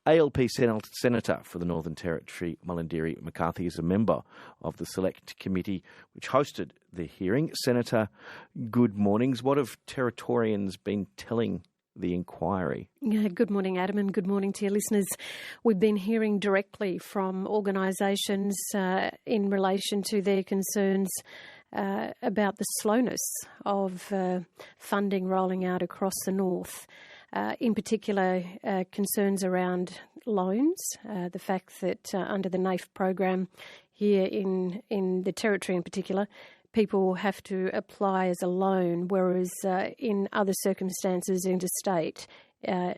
ALP Senator for the Northern Territory, Malarndirri McCarthy, is a member of the Select Committee which hosted the hearing. Senator, good mornings. What have Territorians been telling the inquiry? Good morning, Adam, and good morning to your listeners. We've been hearing directly from organisations in relation to their concerns about the slowness of funding rolling out across the north. In particular, concerns around loans, the fact that under the NAIF program here in the Territory in particular, people have to apply as a loan, whereas in other circumstances interstate, there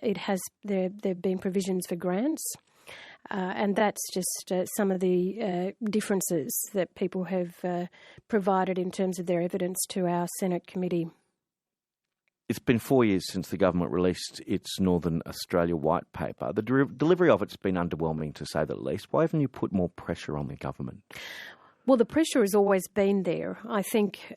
have been provisions for grants. And that's just some of the differences that people have provided in terms of their evidence to our Senate committee. It's been 4 years since the government released its Northern Australia White Paper. The delivery of it's been underwhelming, to say the least. Why haven't you put more pressure on the government? Well, the pressure has always been there. I think,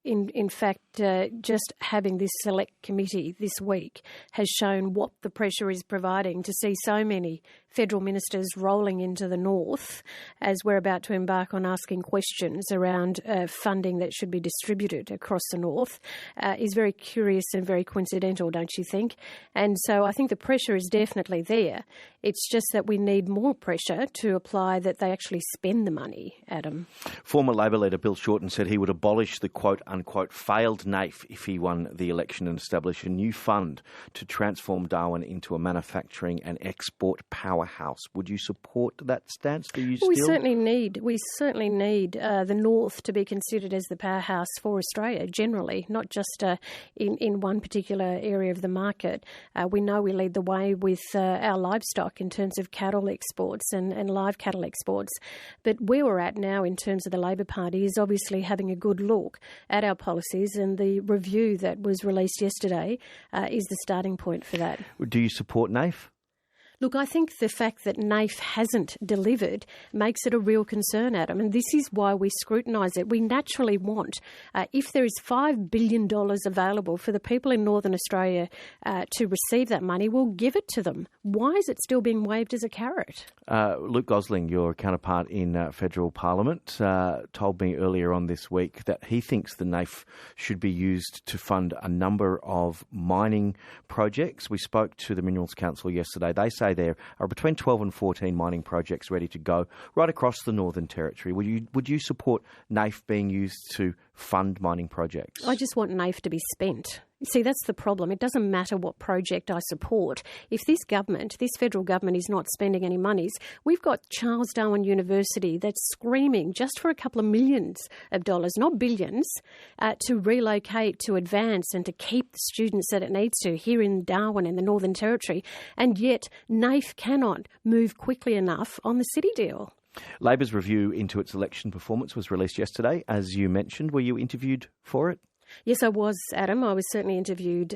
in fact, just having this select committee this week has shown what the pressure is providing to see so many federal ministers rolling into the north as we're about to embark on asking questions around funding that should be distributed across the north is very curious and very coincidental, don't you think? And so I think the pressure is definitely there. It's just that we need more pressure to apply that they actually spend the money, Adam. Former Labor leader Bill Shorten said he would abolish the quote-unquote failed NAIF if he won the election and establish a new fund to transform Darwin into a manufacturing and export powerhouse. Would you support that stance? We certainly need the north to be considered as the powerhouse for Australia generally, not just in one particular area of the market. We know we lead the way with our livestock in terms of cattle exports and live cattle exports. But where we're at now in terms of the Labor Party is obviously having a good look at our policies, and the review that was released yesterday is the starting point for that. Do you support NAIF? Look, I think the fact that NAIF hasn't delivered makes it a real concern, Adam, and this is why we scrutinise it. We naturally want, if there is $5 billion available for the people in Northern Australia to receive that money, we'll give it to them. Why is it still being waved as a carrot? Luke Gosling, your counterpart in Federal Parliament, told me earlier on this week that he thinks the NAIF should be used to fund a number of mining projects. We spoke to the Minerals Council yesterday. They say there are between 12 and 14 mining projects ready to go right across the Northern Territory. Would you support NAIF being used to fund mining projects? I just want NAIF to be spent. See, that's the problem. It doesn't matter what project I support. If this federal government is not spending any monies, we've got Charles Darwin University that's screaming just for a couple of millions of dollars, not billions, to relocate, to advance and to keep the students that it needs to here in Darwin in the Northern Territory. And yet NAIF cannot move quickly enough on the city deal. Labor's review into its election performance was released yesterday, as you mentioned. Were you interviewed for it? Yes, I was, Adam. I was certainly interviewed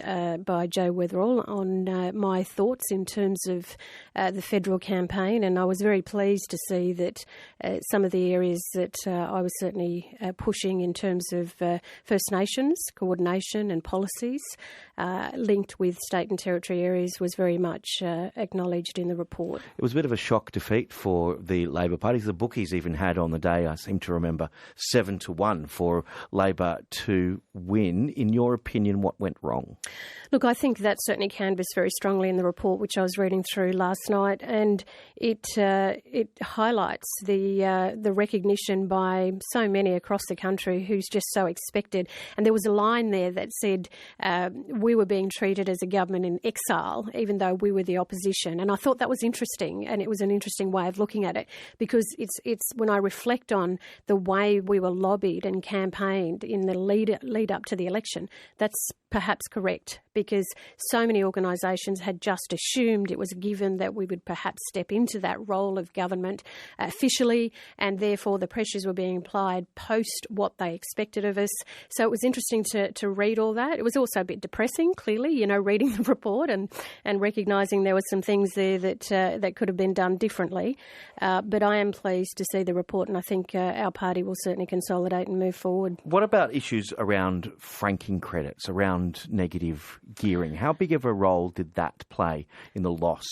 by Joe Weatherall on my thoughts in terms of the federal campaign, and I was very pleased to see that some of the areas that I was certainly pushing in terms of First Nations coordination and policies linked with state and territory areas was very much acknowledged in the report. It was a bit of a shock defeat for the Labor Party. The bookies even had on the day, I seem to remember, 7-1 for Labor to win. In your opinion, what went wrong? Look, I think that certainly canvassed very strongly in the report, which I was reading through last night, and it highlights the recognition by so many across the country who's just so expected. And there was a line there that said we were being treated as a government in exile, even though we were the opposition. And I thought that was interesting, and it was an interesting way of looking at it, because it's when I reflect on the way we were lobbied and campaigned in the lead up to the election, that's perhaps correct, because so many organisations had just assumed it was a given that we would perhaps step into that role of government officially, and therefore the pressures were being applied post what they expected of us. So it was interesting to read all that. It was also a bit depressing, clearly, reading the report and recognising there were some things there that could have been done differently. But I am pleased to see the report, and I think our party will certainly consolidate and move forward. What about issues around around franking credits, around negative gearing. How big of a role did that play in the loss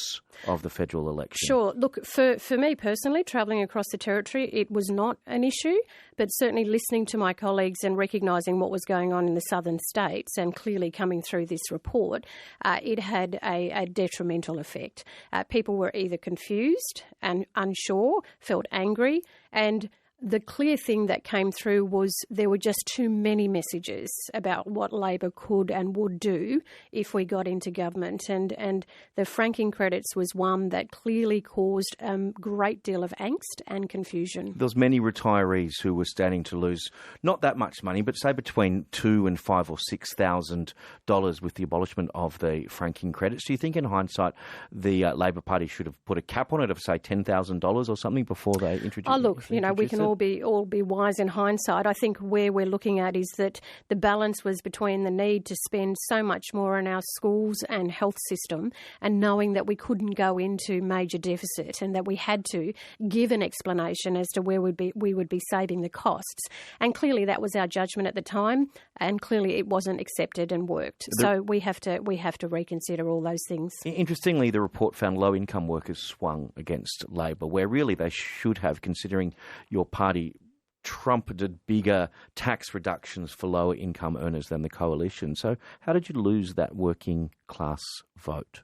of the federal election? Sure. Look, for me personally, travelling across the Territory, it was not an issue, but certainly listening to my colleagues and recognising what was going on in the southern states and clearly coming through this report, it had a detrimental effect. People were either confused and unsure, felt angry, and the clear thing that came through was there were just too many messages about what Labor could and would do if we got into government. And the franking credits was one that clearly caused a great deal of angst and confusion. There was many retirees who were standing to lose not that much money, but say between $2,000 and $5,000 or $6,000 with the abolishment of the franking credits. Do you think in hindsight the Labor Party should have put a cap on it of, say, $10,000 or something before they introduced it? Oh, look, we can all be wise in hindsight. I think where we're looking at is that the balance was between the need to spend so much more on our schools and health system and knowing that we couldn't go into major deficit and that we had to give an explanation as to where we would be saving the costs. And clearly that was our judgment at the time, and clearly it wasn't accepted and worked. So we have to reconsider all those things. Interestingly, the report found low-income workers swung against Labor, where really they should have, considering your party trumpeted bigger tax reductions for lower income earners than the coalition. So how did you lose that working class vote?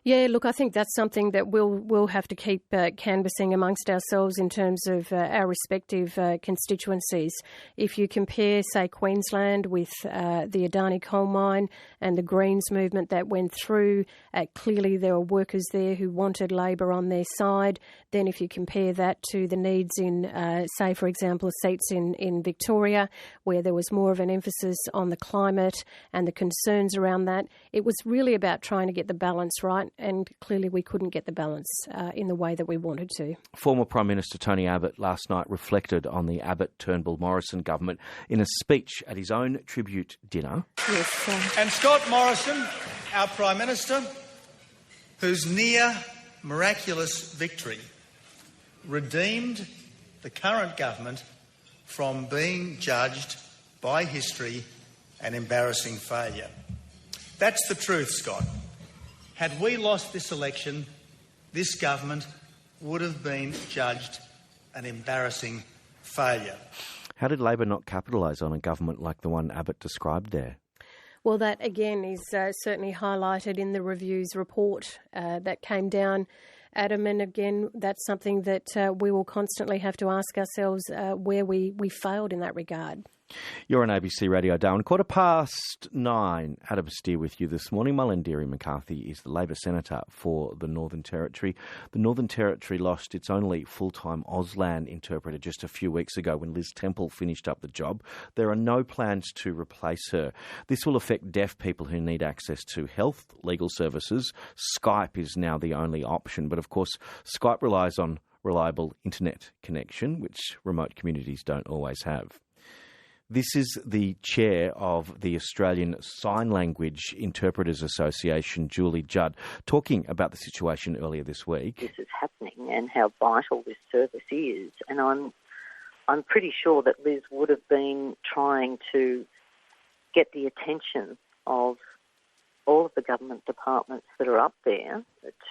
Yeah, look, I think that's something that we'll have to keep canvassing amongst ourselves in terms of our respective constituencies. If you compare, say, Queensland with the Adani coal mine and the Greens movement that went through, clearly there were workers there who wanted Labor on their side. Then if you compare that to the needs in, say, for example, seats in Victoria, where there was more of an emphasis on the climate and the concerns around that, it was really about trying to get the balance right, and clearly we couldn't get the balance in the way that we wanted to. Former Prime Minister Tony Abbott last night reflected on the Abbott-Turnbull-Morrison government in a speech at his own tribute dinner. Yes, and Scott Morrison, our Prime Minister, whose near miraculous victory redeemed the current government from being judged by history an embarrassing failure. That's the truth, Scott. Had we lost this election, this government would have been judged an embarrassing failure. How did Labor not capitalise on a government like the one Abbott described there? Well, that again is certainly highlighted in the review's report that came down, Adam, and again, that's something that we will constantly have to ask ourselves where we failed in that regard. You're on ABC Radio Darwin. 9:15. Adam Steer with you this morning. Malarndirri McCarthy is the Labor Senator for the Northern Territory. The Northern Territory lost its only full-time Auslan interpreter just a few weeks ago when Liz Temple finished up the job. There are no plans to replace her. This will affect deaf people who need access to health, legal services. Skype is now the only option, but of course Skype relies on reliable internet connection, which remote communities don't always have. This is the chair of the Australian Sign Language Interpreters Association, Julie Judd, talking about the situation earlier this week. This is happening and how vital this service is. And I'm pretty sure that Liz would have been trying to get the attention of all of the government departments that are up there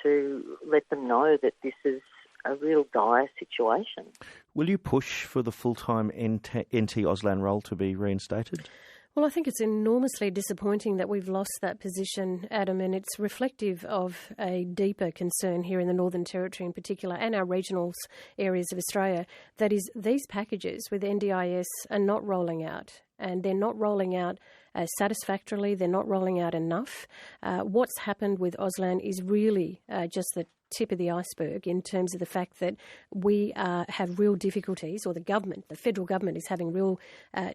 to let them know that this is a real dire situation. Will you push for the full-time NT Auslan role to be reinstated? Well, I think it's enormously disappointing that we've lost that position, Adam, and it's reflective of a deeper concern here in the Northern Territory in particular and our regional areas of Australia. That is, these packages with NDIS are not rolling out, and they're not rolling out satisfactorily. They're not rolling out enough. What's happened with Auslan is really just the tip of the iceberg in terms of the fact that we have real difficulties, or the government, the federal government is having real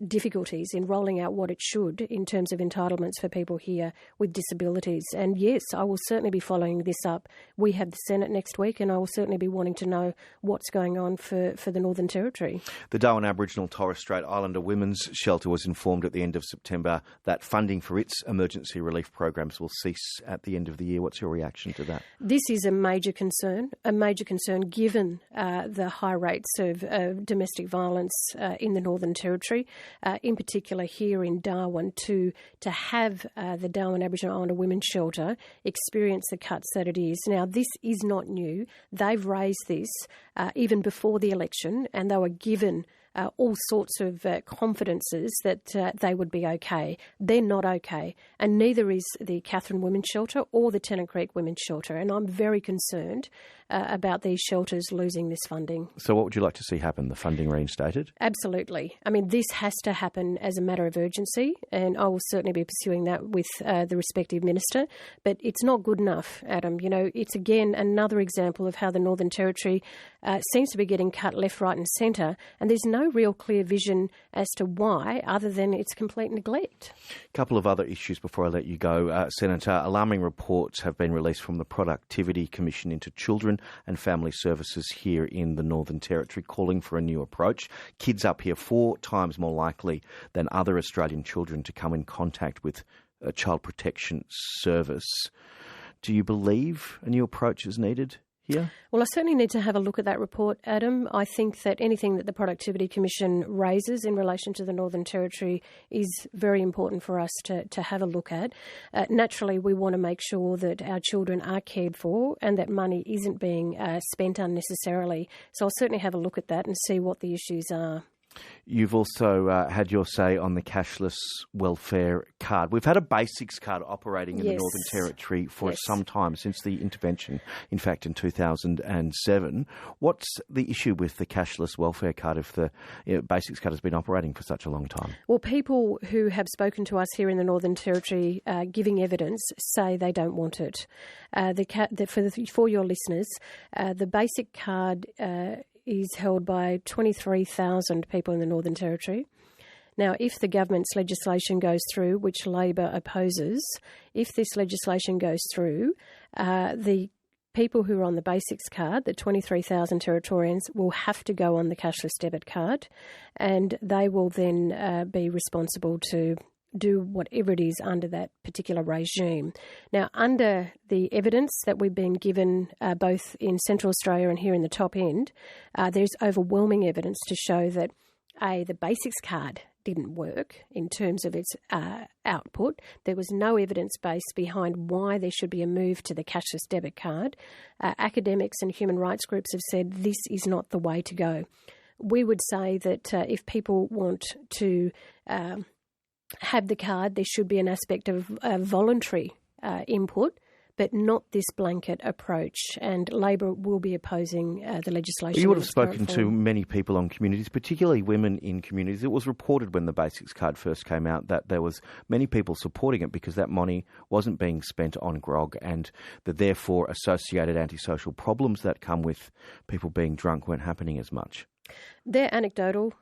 difficulties in rolling out what it should in terms of entitlements for people here with disabilities. And yes, I will certainly be following this up. We have the Senate next week, and I will certainly be wanting to know what's going on for the Northern Territory. The Darwin Aboriginal Torres Strait Islander Women's Shelter was informed at the end of September that funding for its emergency relief programs will cease at the end of the year. What's your reaction to that? This is a major major concern given the high rates of domestic violence in the Northern Territory, in particular here in Darwin, to have the Darwin Aboriginal Islander Women's Shelter experience the cuts that it is. Now, this is not new. They've raised this even before the election, and they were given all sorts of confidences that they would be okay. They're not okay, and neither is the Katherine Women's Shelter or the Tennant Creek Women's Shelter, and I'm very concerned about these shelters losing this funding. So what would you like to see happen, the funding reinstated? Absolutely. I mean, this has to happen as a matter of urgency, and I will certainly be pursuing that with the respective minister, but it's not good enough, Adam. You know, it's again another example of how the Northern Territory seems to be getting cut left, right and centre, and there's no real clear vision as to why, other than its complete neglect. A couple of other issues before I let you go. Senator, alarming reports have been released from the Productivity Commission into Children and Family Services here in the Northern Territory, calling for a new approach. Kids up here 4 times more likely than other Australian children to come in contact with a child protection service. Do you believe a new approach is needed here? Well, I certainly need to have a look at that report, Adam. I think that anything that the Productivity Commission raises in relation to the Northern Territory is very important for us to have a look at. Naturally, we want to make sure that our children are cared for and that money isn't being spent unnecessarily. So I'll certainly have a look at that and see what the issues are. You've also had your say on the cashless welfare card. We've had a basics card operating in the Northern Territory for some time, since the intervention, in fact, in 2007. What's the issue with the cashless welfare card if the basics card has been operating for such a long time? Well, people who have spoken to us here in the Northern Territory giving evidence say they don't want it. For your listeners, the basic card is held by 23,000 people in the Northern Territory. Now, if the government's legislation goes through, which Labor opposes, if this legislation goes through, the people who are on the basics card, the 23,000 Territorians, will have to go on the cashless debit card, and they will then be responsible to do whatever it is under that particular regime. Now, under the evidence that we've been given both in Central Australia and here in the top end, there's overwhelming evidence to show that, the basics card didn't work in terms of its output. There was no evidence base behind why there should be a move to the cashless debit card. Academics and human rights groups have said this is not the way to go. We would say that if people want to have the card, there should be an aspect of voluntary input, but not this blanket approach. And Labor will be opposing the legislation. You would have spoken to many people on communities, particularly women in communities. It was reported when the basics card first came out that there was many people supporting it because that money wasn't being spent on grog, and the therefore associated antisocial problems that come with people being drunk weren't happening as much. They're anecdotal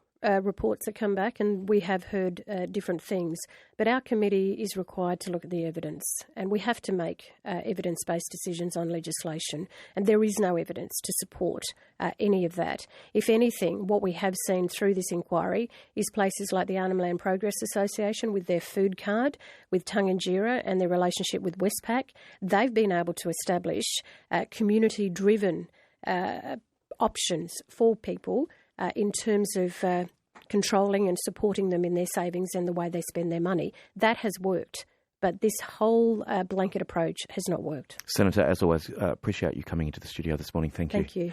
reports that come back, and we have heard different things. But our committee is required to look at the evidence, and we have to make evidence-based decisions on legislation. And there is no evidence to support any of that. If anything, what we have seen through this inquiry is places like the Arnhem Land Progress Association with their food card, with Tunganjira and their relationship with Westpac, they've been able to establish community-driven options for people in terms of controlling and supporting them in their savings and the way they spend their money. That has worked, but this whole blanket approach has not worked. Senator, as always, appreciate you coming into the studio this morning. Thank you. Thank you.